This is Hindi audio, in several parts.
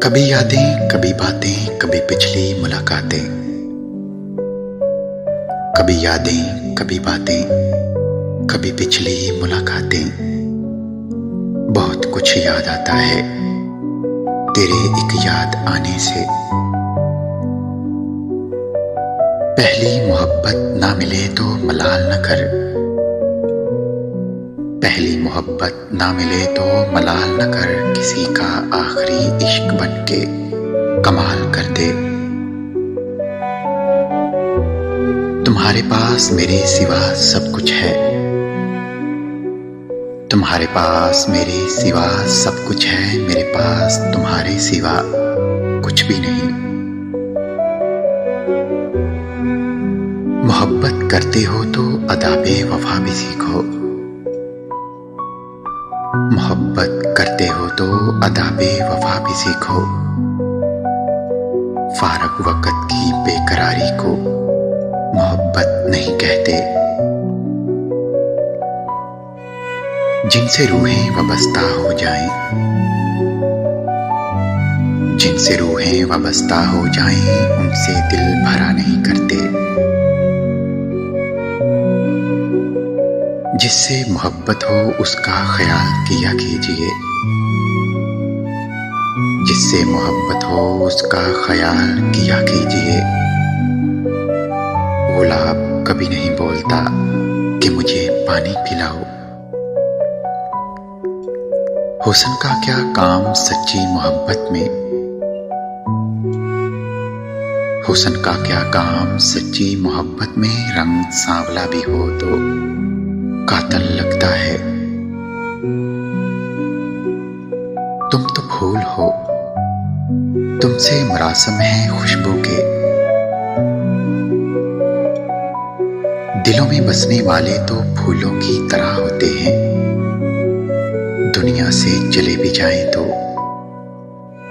कभी यादें, कभी बातें, कभी पिछली मुलाकातें। कभी यादें, कभी बातें, कभी पिछली मुलाकातें। बहुत कुछ याद आता है तेरे एक याद आने से। पहली मोहब्बत ना मिले तो मलाल न कर। पहली मोहब्बत ना मिले तो मलाल न कर। किसी का आखिरी इश्क बनके कमाल कर दे। तुम्हारे पास मेरे सिवा सब कुछ है। तुम्हारे पास मेरे सिवा सब कुछ है। मेरे पास तुम्हारे सिवा कुछ भी नहीं। मोहब्बत करते हो तो अदाबे वफा भी सीखो। मोहब्बत करते हो तो अदाबे वफा भी सीखो। फारग वक्त की बेकरारी को मोहब्बत नहीं कहते। जिनसे रूहें वाबस्ता हो जाएं, जिनसे रूहें वाबस्ता हो जाएं, उनसे दिल भरा नहीं करते। जिससे मोहब्बत हो उसका ख्याल किया कीजिए। जिससे मोहब्बत हो उसका ख्याल किया कीजिए। गुलाब कभी नहीं बोलता कि मुझे पानी पिलाओ। हुस्न का क्या काम सच्ची मोहब्बत में। हुस्न का क्या काम सच्ची मोहब्बत में। रंग सांवला भी हो तो कातल लगता है। तुम तो फूल हो, तुमसे मरासम है खुशबू के। दिलों में बसने वाले तो फूलों की तरह होते हैं। दुनिया से चले भी जाएं तो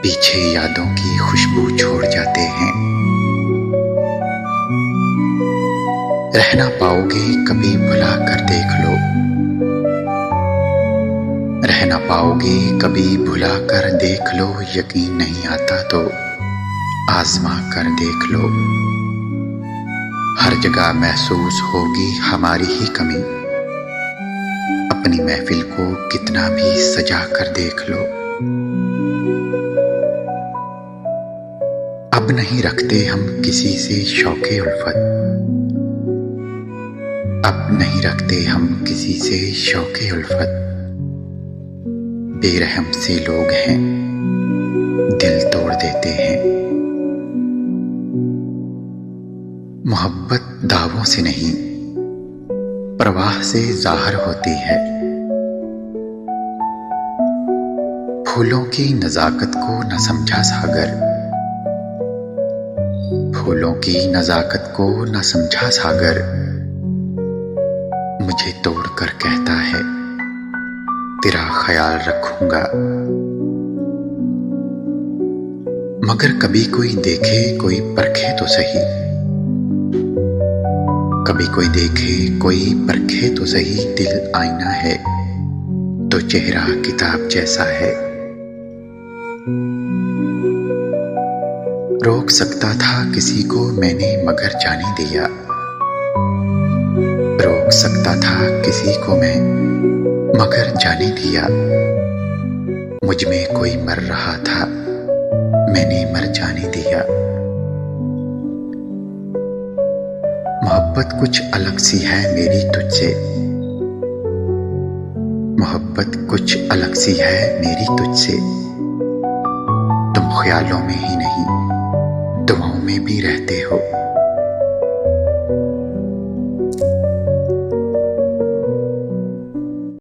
पीछे यादों की खुशबू छोड़ जाते हैं। रह ना पाओगे कभी भुला कर देख लो। रह ना पाओगे कभी भुला कर देख लो। यकीन नहीं आता तो आजमा कर देख लो। हर जगह महसूस होगी हमारी ही कमी। अपनी महफिल को कितना भी सजा कर देख लो। अब नहीं रखते हम किसी से शौक़े उल्फत। अब नहीं रखते हम किसी से शौक़े उल्फत। बेरहम से लोग हैं, दिल तोड़ देते हैं। मोहब्बत दावों से नहीं प्रवाह से जाहिर होती है। फूलों की नज़ाकत को न समझा सागर। फूलों की नज़ाकत को न समझा सागर। मुझे तोड़कर कहता है तेरा ख्याल रखूंगा। मगर कभी कोई देखे कोई परखे तो सही। कभी कोई देखे कोई परखे तो सही। दिल आईना है तो चेहरा किताब जैसा है। रोक सकता था किसी को मैंने मगर जाने दिया। रोक सकता था किसी को मैं मगर जाने दिया। मुझ में कोई मर रहा था मैंने मर जाने दिया। मोहब्बत कुछ अलग सी है मेरी तुझसे। मोहब्बत कुछ अलग सी है मेरी तुझसे। तुम ख्यालों में ही नहीं दुआओं में भी रहते हो।